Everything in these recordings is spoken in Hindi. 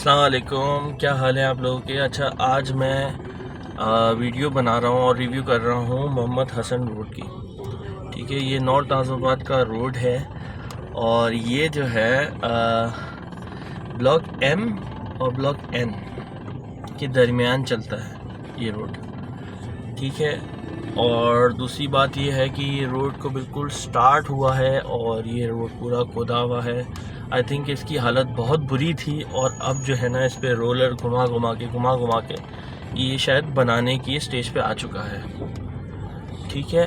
अस्सलाम वालेकुम, क्या हाल है आप लोगों के। अच्छा, आज मैं वीडियो बना रहा हूँ और रिव्यू कर रहा हूँ मोहम्मद हसन रोड की। ठीक है, ये नॉर्थ नाज़िमाबाद का रोड है और ये जो है ब्लॉक एम और ब्लॉक एन के दरमियान चलता है ये रोड। ठीक है, और दूसरी बात ये है कि ये रोड को बिल्कुल स्टार्ट हुआ है और ये रोड पूरा खोदा हुआ है। आई थिंक इसकी हालत बहुत बुरी थी और अब जो है ना इस पे रोलर घुमा घुमा के ये शायद बनाने की स्टेज पे आ चुका है। ठीक है,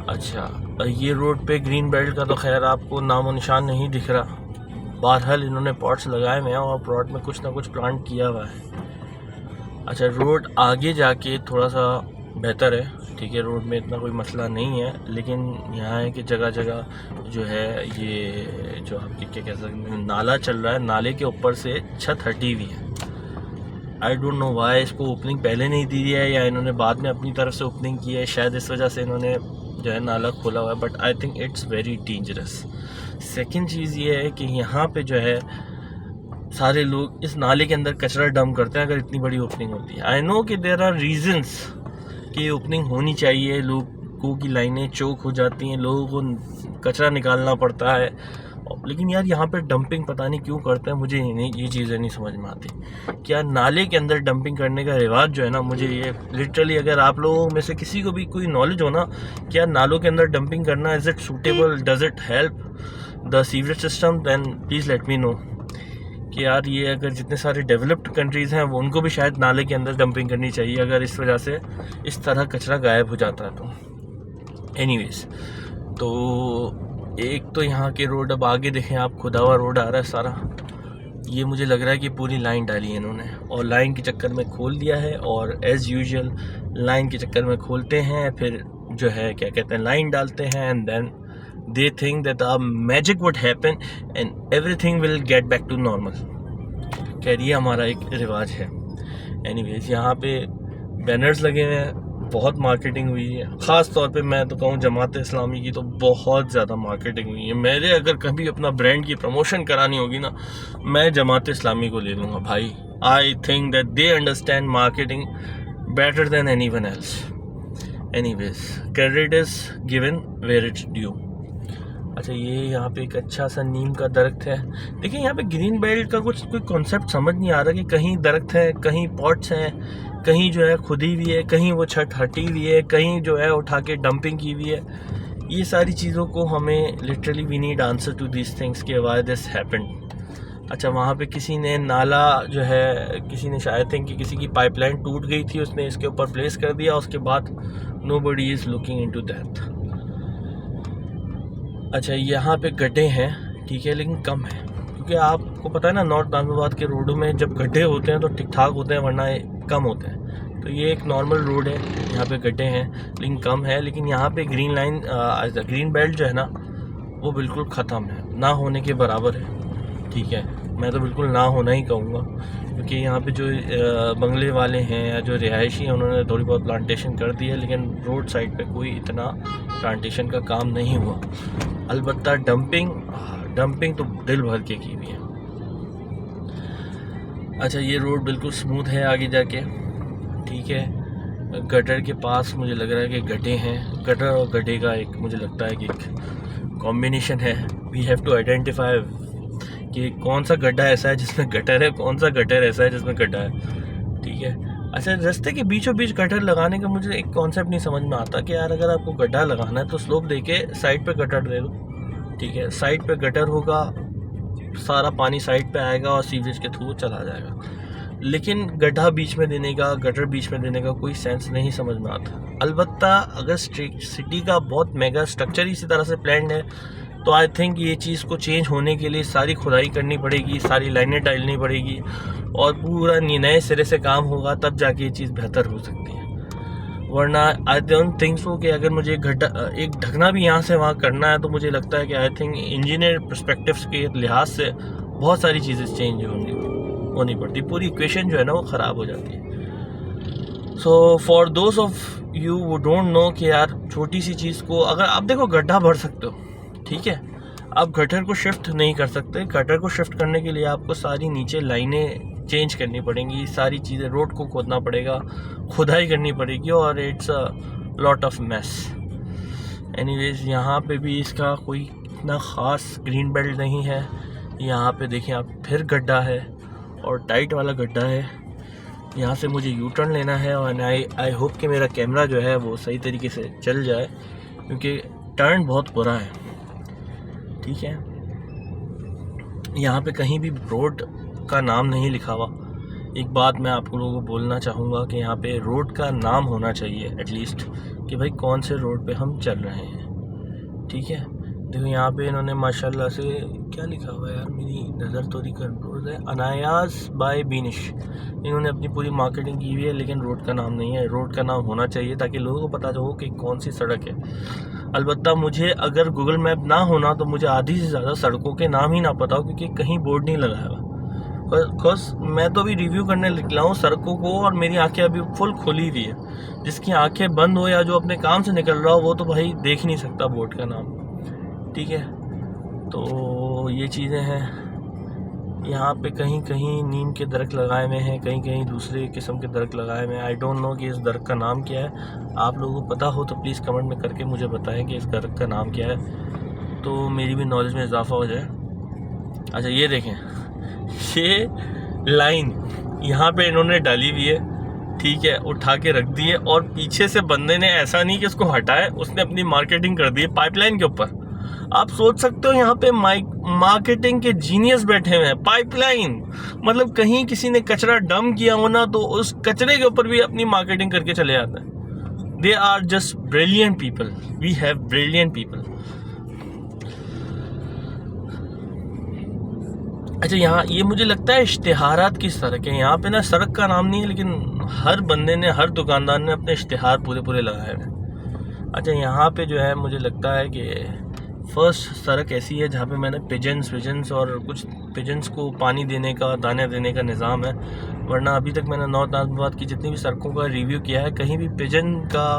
अच्छा, ये रोड पे ग्रीन बेल्ट का तो खैर आपको नामो निशान नहीं दिख रहा। बहरहाल इन्होंने पॉट्स लगाए हुए हैं और प्लॉट में कुछ ना कुछ प्लांट किया हुआ है। अच्छा, रोड आगे जाके थोड़ा सा बेहतर है। ठीक है, रोड में इतना कोई मसला नहीं है, लेकिन यहाँ है कि जगह जगह जो है ये जो आपके क्या कह सकते हैं नाला चल रहा है, नाले के ऊपर से छत हटी हुई है। आई डोंट नो वाई इसको ओपनिंग पहले नहीं दी है या इन्होंने बाद में अपनी तरफ से ओपनिंग की है, शायद इस वजह से इन्होंने जो है नाला खोला हुआ है, but I think it's very dangerous. Second चीज़ ये है कि यहाँ पे जो है सारे लोग इस नाले के अंदर कचरा डंप करते हैं अगर इतनी बड़ी ओपनिंग होती है। आई नो कि देयर आर रीजंस कि ये ओपनिंग होनी चाहिए, लोगों की लाइनें चौक हो जाती हैं, लोगों को कचरा निकालना पड़ता है, लेकिन यार यहाँ पे डंपिंग पता नहीं क्यों करते हैं, मुझे नहीं ये चीज़ें नहीं समझ में आती। क्या नाले के अंदर डंपिंग करने का रिवाज जो है ना, मुझे ये लिटरली, अगर आप लोगों में से किसी को भी कोई नॉलेज हो ना, क्या नालों के अंदर डंपिंग करना is it suitable, does it help the sewerage system, then please let me know कि यार ये अगर जितने सारे डेवलप्ड कंट्रीज़ हैं वो उनको भी शायद नाले के अंदर डंपिंग करनी चाहिए अगर इस वजह से इस तरह कचरा गायब हो जाता है तो। एनीवेज, तो एक तो यहाँ के रोड, अब आगे देखें आप, खुदा हुआ रोड आ रहा है सारा। ये मुझे लग रहा है कि पूरी लाइन डाली है इन्होंने और लाइन के चक्कर में खोल दिया है, और एज़ यूजुअल लाइन के चक्कर में खोलते हैं, फिर जो है क्या कहते हैं लाइन डालते हैं, and then they think that a magic would happen and everything will get back to normal। खैर ये हमारा एक रिवाज है। एनीवेज, यहाँ पे बैनर्स लगे हुए हैं, बहुत मार्केटिंग हुई है। ख़ास तौर पे मैं तो कहूँ जमात इस्लामी की तो बहुत ज़्यादा मार्केटिंग हुई है। मेरे अगर कभी अपना ब्रांड की प्रमोशन करानी होगी ना, मैं जमात इस्लामी को ले लूँगा भाई। I think that they understand marketing better than any one else. Anyways, credit is given where it's due. अच्छा, ये यहाँ पे एक अच्छा सा नीम का दरख्त है। देखिए, यहाँ पे ग्रीन बेल्ट का कोई कॉन्सेप्ट समझ नहीं आ रहा कि कहीं दरख्त है, कहीं पॉट्स हैं, कहीं जो है खुदी हुई है, कहीं वो छत हटी हुई है, कहीं जो है उठा के डंपिंग की हुई है। ये सारी चीज़ों को हमें literally we need answer to this things के वाई दिस हैपेंड। अच्छा, वहाँ पे किसी ने नाला जो है, किसी ने शायद थिंक कि किसी की पाइपलाइन टूट गई थी, उसने इसके ऊपर प्लेस कर दिया, उसके बाद nobody is looking into that. अच्छा, यहाँ पे गड्ढे हैं, ठीक है, लेकिन कम है, क्योंकि आपको पता है ना नॉर्थ नाज़िमाबाद के रोडों में जब गड्ढे होते हैं तो ठीक ठाक होते हैं, वरना कम होते हैं। तो ये एक नॉर्मल रोड है, यहाँ पे गड्ढे हैं लेकिन कम है। लेकिन यहाँ पे ग्रीन बेल्ट जो है ना वो बिल्कुल ख़त्म है, ना होने के बराबर है। ठीक है, मैं तो बिल्कुल ना होना ही कहूँगा, क्योंकि यहाँ पे जो बंगले वाले हैं या जो रिहायशी हैं उन्होंने थोड़ी बहुत प्लांटेशन कर दी है, लेकिन रोड साइड पे कोई इतना प्लांटेशन का काम नहीं हुआ। अलबत्ता डंपिंग तो दिल भर के की हुई है। अच्छा, ये रोड बिल्कुल स्मूथ है आगे जाके। ठीक है, गटर के पास मुझे लग रहा है कि गड्ढे हैं, गटर और गड्ढे का एक मुझे लगता है कि एक कॉम्बिनेशन है। वी हैव टू आइडेंटिफाई कि कौन सा गड्ढा ऐसा है जिसमें गटर है, कौन सा गटर ऐसा है जिसमें गड्ढा है। ठीक है, अच्छा, रास्ते के बीचों बीच गटर लगाने का मुझे एक कॉन्सेप्ट नहीं समझ में आता कि यार अगर आपको गड्ढा लगाना है तो स्लोप देके साइड पे गटर दे दो। ठीक है, साइड पे गटर होगा, सारा पानी साइड पे आएगा और सीवरेज के थ्रू चला जाएगा, लेकिन गड्ढा बीच में देने का, गटर बीच में देने का कोई सेंस नहीं समझ में आता। अलबत्ता अगर सिटी का बहुत मेगा स्ट्रक्चर इसी तरह से प्लान है तो आई थिंक ये चीज़ को चेंज होने के लिए सारी खुदाई करनी पड़ेगी, सारी लाइनें डालनी पड़ेगी और पूरा नए सिरे से काम होगा, तब जाके ये चीज़ बेहतर हो सकती है। वरना आई डोंट थिंक सो कि अगर मुझे एक ढकना भी यहाँ से वहाँ करना है तो मुझे लगता है कि आई थिंक इंजीनियर पर्सपेक्टिव्स के लिहाज से बहुत सारी चीज़ें चेंज होनी पड़ती, पूरी इक्वेशन जो है ना वो ख़राब हो जाती है। So for those of you वो डोंट नो कि यार छोटी सी चीज़ को अगर आप देखो गड्ढा भर सकते हो, ठीक है, आप गटर को शिफ्ट नहीं कर सकते। गटर को शिफ्ट करने के लिए आपको सारी नीचे लाइनें चेंज करनी पड़ेंगी, सारी चीज़ें, रोड को खोदना पड़ेगा, खुदाई करनी पड़ेगी और it's a lot of mess. Anyways यहाँ पे भी इसका कोई इतना ख़ास ग्रीन बेल्ट नहीं है। यहाँ पे देखें आप, फिर गड्ढा है और टाइट वाला गड्ढा है। यहाँ से मुझे यू टर्न लेना है और आई होप कि मेरा कैमरा जो है वो सही तरीके से चल जाए, क्योंकि टर्न बहुत बुरा है। ठीक है, यहाँ पे कहीं भी रोड का नाम नहीं लिखा हुआ। एक बात मैं आप लोगों को बोलना चाहूँगा कि यहाँ पे रोड का नाम होना चाहिए एटलीस्ट, कि भाई कौन से रोड पे हम चल रहे हैं। ठीक है, देखो यहाँ पे इन्होंने माशाल्लाह से क्या लिखा हुआ है यार, मेरी नज़र तो नहीं कंट्रोल है, अनायास बाय बीनिश। इन्होंने अपनी पूरी मार्केटिंग की हुई है, लेकिन रोड का नाम नहीं है। रोड का नाम होना चाहिए ताकि लोगों को पता हो कि कौन सी सड़क है। अलबत्ता मुझे अगर गूगल मैप ना होना तो मुझे आधी से ज़्यादा सड़कों के नाम ही ना पता हो, क्योंकि कहीं बोर्ड नहीं लगाया हुआ। बिकॉज मैं तो अभी रिव्यू करने निकला हूँ सड़कों को, और मेरी आंखें अभी फुल खुली हुई है। जिसकी आंखें बंद हो या जो अपने काम से निकल रहा हो वो तो भाई देख नहीं सकता बोर्ड का नाम। ठीक है, तो ये चीज़ें हैं। यहाँ पे कहीं कहीं नीम के दरख्त लगाए हुए हैं, कहीं कहीं दूसरे किस्म के दरख्त लगाए हुए हैं। आई डोंट नो कि इस दरख्त का नाम क्या है। आप लोगों को पता हो तो प्लीज़ कमेंट में करके मुझे बताएं कि इस दरख्त का नाम क्या है, तो मेरी भी नॉलेज में इजाफा हो जाए। अच्छा ये देखें, ये लाइन यहाँ पे इन्होंने डाली हुई है। ठीक है, उठा के रख दी है, और पीछे से बंदे ने ऐसा नहीं कि उसको हटाए, उसने अपनी मार्केटिंग कर दी है पाइपलाइन के ऊपर। आप सोच सकते हो यहाँ पे मार्केटिंग के जीनियस बैठे हुए हैं। पाइपलाइन मतलब कहीं किसी ने कचरा डंप किया हो ना, तो उस कचरे के ऊपर भी अपनी मार्केटिंग करके चले जाते हैं। They are just brilliant people, we have brilliant people. अच्छा यहाँ ये मुझे लगता है इश्तिहारात की सड़क है। यहाँ पे ना सड़क का नाम नहीं है, लेकिन हर बंदे ने, हर दुकानदार ने अपने इश्तिहार पूरे लगाए हैं। अच्छा यहाँ पे जो है मुझे लगता है कि फर्स्ट सड़क ऐसी है जहाँ पे मैंने पिजन्स और कुछ पिजन्स को पानी देने का, दाने देने का निज़ाम है। वरना अभी तक मैंने नॉर्थ नाज़िमाबाद की जितनी भी सड़कों का रिव्यू किया है, कहीं भी पिजन का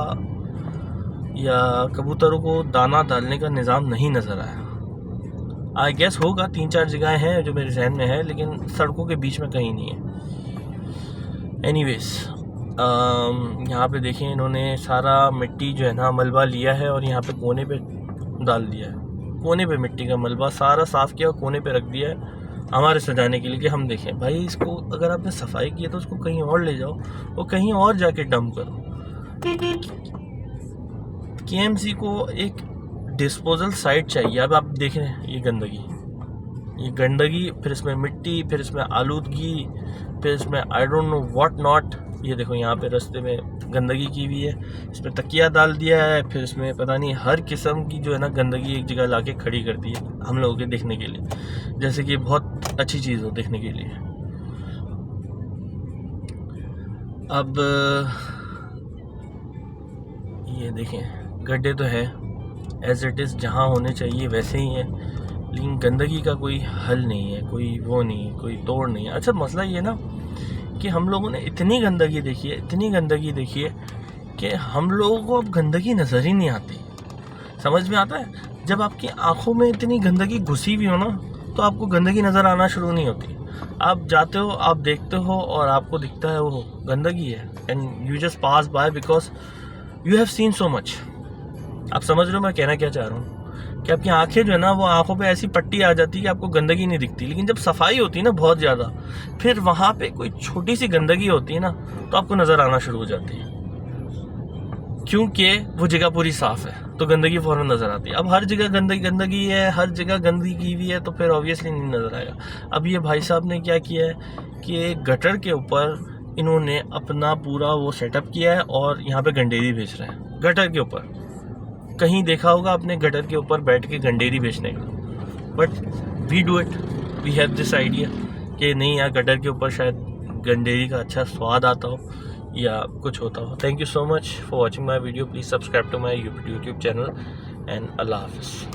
या कबूतरों को दाना डालने का निज़ाम नहीं नज़र आया। आई गेस होगा 3-4 जगह हैं जो मेरे जहन में है, लेकिन सड़कों के बीच में कहीं नहीं है। एनीवेज यहाँ पे देखें, इन्होंने सारा मिट्टी जो है ना मलबा लिया है और यहाँ पे कोने पे डाल दिया है। कोने पे मिट्टी का मलबा सारा साफ़ किया और कोने पे रख दिया है हमारे सजाने के लिए कि हम देखें। भाई इसको अगर आपने सफाई की है तो उसको कहीं और ले जाओ, और कहीं और जाके डंप करो। केएमसी को एक डिस्पोजल साइट चाहिए। अब आप देख रहे हैं ये गंदगी, फिर इसमें मिट्टी, फिर इसमें आलूदगी, फिर इसमें I don't know what not. ये देखो यहाँ पे रास्ते में गंदगी की हुई है, इसमें तकिया डाल दिया है, फिर इसमें पता नहीं हर किस्म की जो है ना गंदगी एक जगह लाके खड़ी कर दी है हम लोगों के देखने के लिए, जैसे कि बहुत अच्छी चीज़ हो देखने के लिए। अब ये देखें, गड्ढे तो है एज इट इज़, जहाँ होने चाहिए वैसे ही है, लेकिन गंदगी का कोई हल नहीं है, कोई वो नहीं है, कोई तोड़ नहीं है। अच्छा मसला ये ना कि हम लोगों ने इतनी गंदगी देखी है कि हम लोगों को अब गंदगी नज़र ही नहीं आती। समझ में आता है जब आपकी आंखों में इतनी गंदगी घुसी हुई हो ना, तो आपको गंदगी नज़र आना शुरू नहीं होती। आप जाते हो, आप देखते हो और आपको दिखता है वो गंदगी है, and you just pass by because you have seen so much. आप समझ रहे हो मैं कहना क्या चाह रहा हूँ, कि आपकी आंखें जो है ना वो आंखों पे ऐसी पट्टी आ जाती है कि आपको गंदगी नहीं दिखती। लेकिन जब सफाई होती है ना बहुत ज़्यादा, फिर वहाँ पे कोई छोटी सी गंदगी होती है ना, तो आपको नज़र आना शुरू हो जाती है, क्योंकि वो जगह पूरी साफ़ है तो गंदगी फ़ौरन नज़र आती है। अब हर जगह गंदगी है, हर जगह गंदगी की हुई है, तो फिर ऑब्वियसली नहीं नज़र आएगा। अब ये भाई साहब ने क्या किया है कि गटर के ऊपर इन्होंने अपना पूरा वो सेटअप किया है और यहाँ पे गंडेरी बेच रहे हैं गटर के ऊपर। कहीं देखा होगा अपने गटर के ऊपर बैठ के गंडेरी बेचने का, but we do it, we have this idea कि नहीं यार गटर के ऊपर शायद गंडेरी का अच्छा स्वाद आता हो या कुछ होता हो। Thank you so much for watching my video, please subscribe to my YouTube channel and अल्लाह हाफिज़।